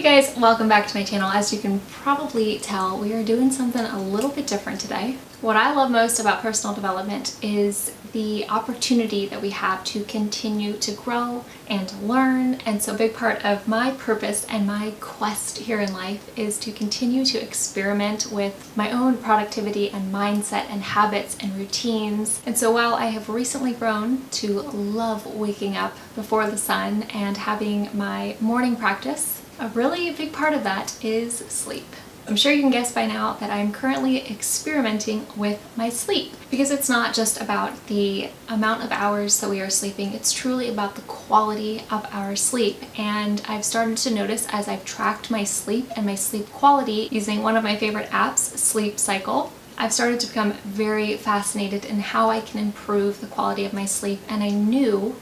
guys, welcome back to my channel. As you can probably tell, we are doing something a little bit different today. What I love most about personal development is the opportunity that we have to continue to grow and to learn. And so a big part of my purpose and my quest here in life is to continue to experiment with my own productivity and mindset and habits and routines. And so while I have recently grown to love waking up before the sun and having my morning practice, a really big part of that is sleep. I'm sure you can guess by now that I'm currently experimenting with my sleep, because it's not just about the amount of hours that we are sleeping, it's truly about the quality of our sleep. And I've started to notice as I've tracked my sleep and my sleep quality using one of my favorite apps, Sleep Cycle, I've started to become very fascinated in how I can improve the quality of my sleep, and I knew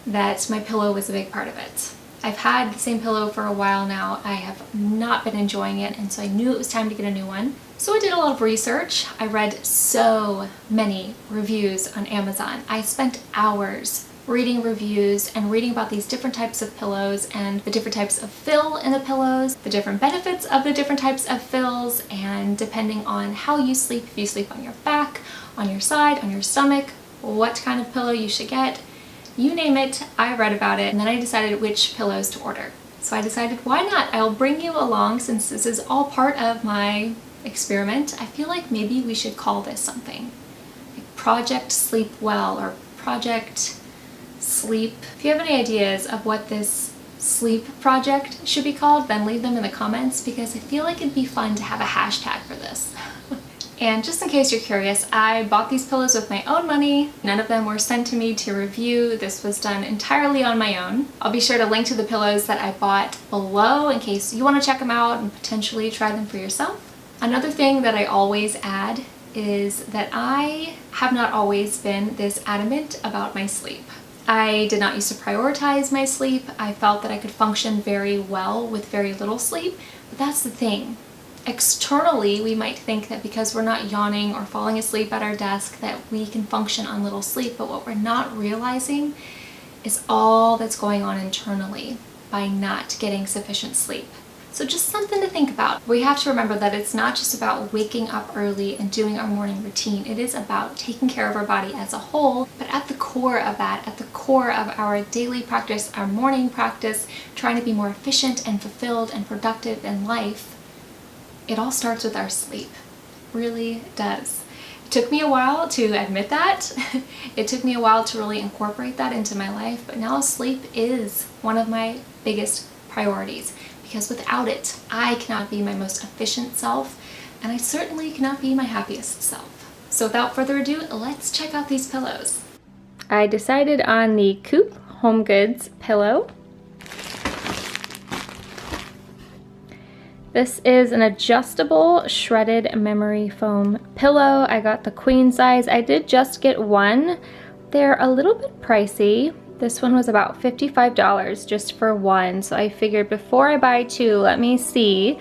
that my pillow was a big part of it. I've had the same pillow for a while now. I have not been enjoying it, and so I knew it was time to get a new one. So I did a lot of research. I read so many reviews on Amazon. I spent hours reading reviews and reading about these different types of pillows and the different types of fill in the pillows, the different benefits of the different types of fills, and depending on how you sleep, if you sleep on your back, on your side, on your stomach, what kind of pillow you should get. You name it, I read about it, and then I decided which pillows to order. So I decided, why not? I'll bring you along since this is all part of my experiment. I feel like maybe we should call this something. Like Project Sleep Well or Project Sleep. If you have any ideas of what this sleep project should be called, then leave them in the comments, because I feel like it'd be fun to have a hashtag for this. And just in case you're curious, I bought these pillows with my own money. None of them were sent to me to review. This was done entirely on my own. I'll be sure to link to the pillows that I bought below in case you want to check them out and potentially try them for yourself. Another thing that I always add is that I have not always been this adamant about my sleep. I did not used to prioritize my sleep. I felt that I could function very well with very little sleep, but that's the thing. Externally, we might think that because we're not yawning or falling asleep at our desk that we can function on little sleep, but what we're not realizing is all that's going on internally by not getting sufficient sleep. So just something to think about. We have to remember that it's not just about waking up early and doing our morning routine. It is about taking care of our body as a whole, but at the core of that, at the core of our daily practice, our morning practice, trying to be more efficient and fulfilled and productive in life, it all starts with our sleep. Really does. It took me a while to admit that. It took me a while to really incorporate that into my life, but now sleep is one of my biggest priorities, because without it, I cannot be my most efficient self, and I certainly cannot be my happiest self. So without further ado, let's check out these pillows. I decided on the Coop Home Goods pillow. This is an adjustable shredded memory foam pillow. I got the queen size. I did just get one. They're a little bit pricey. This one was about $55 just for one. So I figured before I buy two, let me see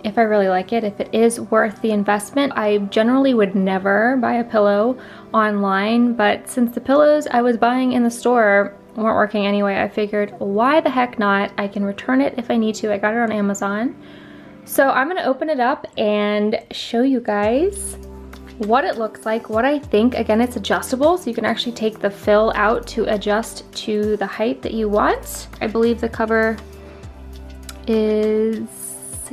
if I really like it, if it is worth the investment. I generally would never buy a pillow online, but since the pillows I was buying in the store weren't working anyway, I figured, why the heck not? I can return it if I need to. I got it on Amazon. So I'm gonna open it up and show you guys what it looks like, what I think. Again, it's adjustable, so you can actually take the fill out to adjust to the height that you want. I believe the cover is,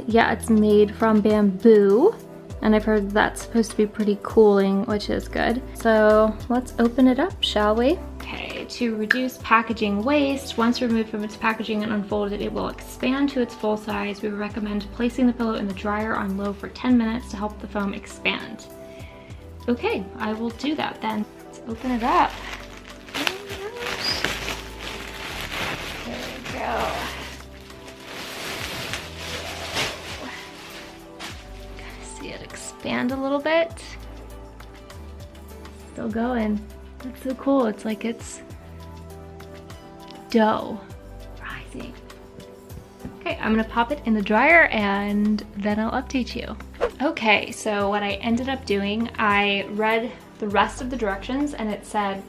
yeah, it's made from bamboo. And I've heard that's supposed to be pretty cooling, which is good. So let's open it up, shall we? Okay, to reduce packaging waste, once removed from its packaging and unfolded, it will expand to its full size. We recommend placing the pillow in the dryer on low for 10 minutes to help the foam expand. Okay, I will do that then. Let's open it up. There we go. See it expand a little bit. Still going. That's so cool. It's like it's dough rising. Okay, I'm gonna pop it in the dryer and then I'll update you. Okay, so what I ended up doing, I read the rest of the directions and it said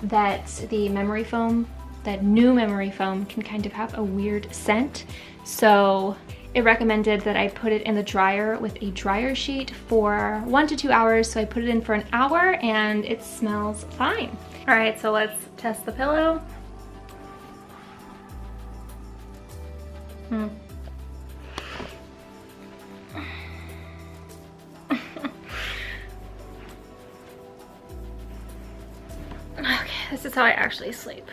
that the memory foam that new memory foam can kind of have a weird scent. So it recommended that I put it in the dryer with a dryer sheet for 1 to 2 hours. So I put it in for an hour and it smells fine. All right, so let's test the pillow. Okay, this is how I actually sleep.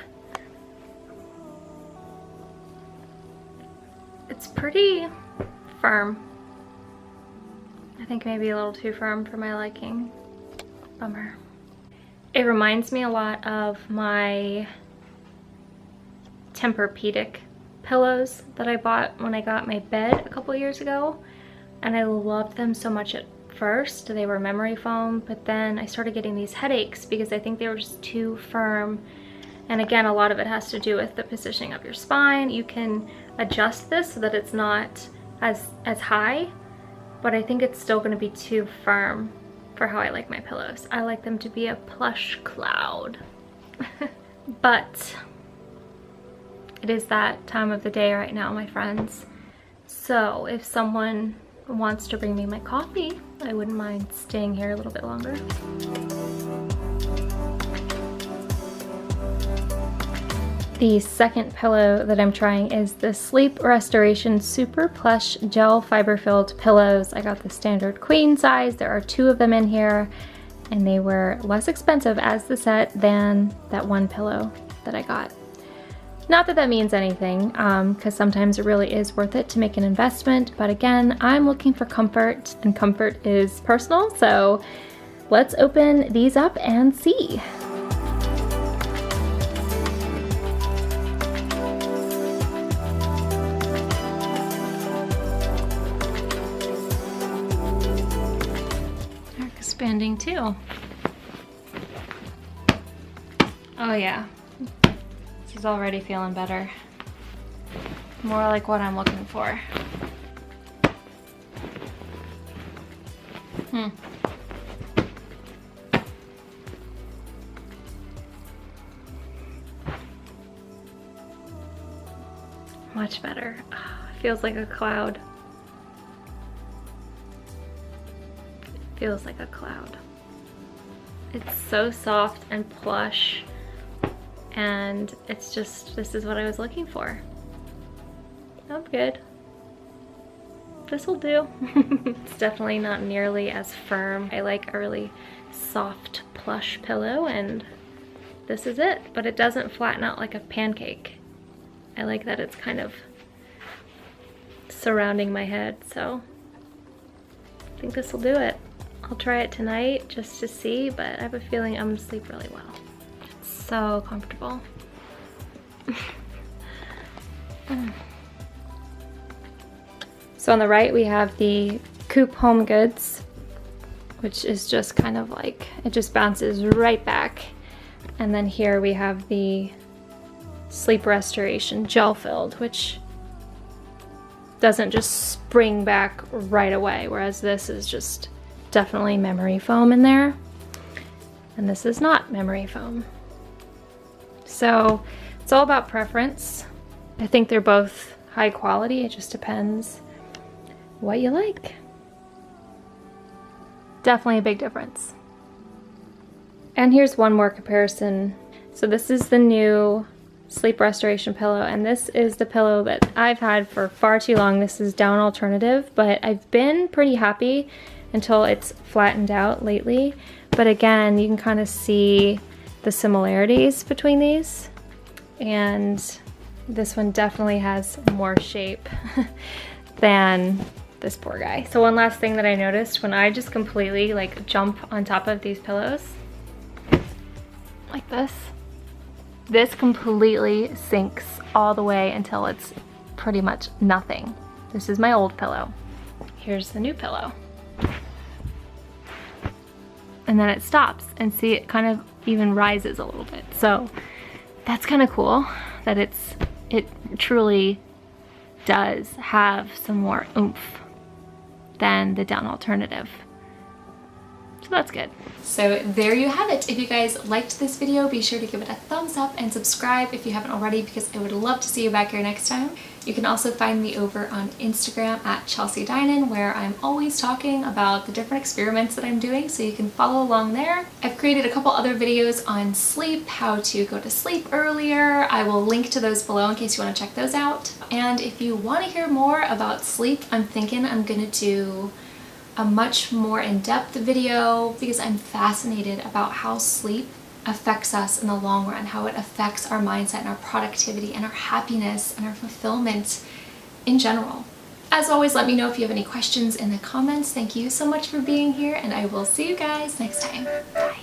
It's pretty firm. I think maybe a little too firm for my liking. Bummer. It reminds me a lot of my Tempur-Pedic pillows that I bought when I got my bed a couple years ago. And I loved them so much at first. They were memory foam, but then I started getting these headaches because I think they were just too firm. And again, a lot of it has to do with the positioning of your spine. You can adjust this so that it's not as high, but I think it's still going to be too firm for how I like my pillows. I like them to be a plush cloud. But it is that time of the day right now, my friends. So if someone wants to bring me my coffee, I wouldn't mind staying here a little bit longer. The second pillow that I'm trying is the Sleep Restoration Super Plush Gel Fiber Filled Pillows. I got the standard queen size. There are 2 of them in here, and they were less expensive as the set than that one pillow that I got. Not that that means anything, because sometimes it really is worth it to make an investment, but again, I'm looking for comfort, and comfort is personal, so let's open these up and see. They're expanding too. Oh yeah. She's already feeling better. More like what I'm looking for. Much better. Feels like a cloud. It feels like a cloud. It's so soft and plush. And it's just, this is what I was looking for. I'm good. This'll do. It's definitely not nearly as firm. I like a really soft plush pillow, and this is it. But it doesn't flatten out like a pancake. I like that it's kind of surrounding my head, so I think this will do it. I'll try it tonight just to see, but I have a feeling I'm gonna sleep really well. So comfortable. So on the right we have the Coop Home Goods, which is just kind of like, it just bounces right back. And then here we have the Sleep Restoration Gel Filled, which doesn't just spring back right away, whereas this is just definitely memory foam in there. And this is not memory foam. So it's all about preference. I think they're both high quality. It just depends what you like. Definitely a big difference. And here's one more comparison. So this is the new Sleep Restoration pillow, and this is the pillow that I've had for far too long. This is down alternative, but I've been pretty happy until it's flattened out lately. But again, you can kind of see the similarities between these, and this one definitely has more shape than this poor guy. So one last thing that I noticed when I just completely like jump on top of these pillows like this completely sinks all the way until it's pretty much nothing. This is my old pillow. Here's the new pillow. And then it stops, and see, it kind of even rises a little bit. So that's kind of cool that it truly does have some more oomph than the down alternative. So that's good. So there you have it. If you guys liked this video, be sure to give it a thumbs up and subscribe if you haven't already, because I would love to see you back here next time. You can also find me over on Instagram at Chelsea Dynan, where I'm always talking about the different experiments that I'm doing, so you can follow along there. I've created a couple other videos on sleep, how to go to sleep earlier. I will link to those below in case you want to check those out. And if you want to hear more about sleep, I'm thinking I'm gonna do a much more in-depth video, because I'm fascinated about how sleep affects us in the long run, how it affects our mindset and our productivity and our happiness and our fulfillment in general. As always, let me know if you have any questions in the comments. Thank you so much for being here, and I will see you guys next time. Bye.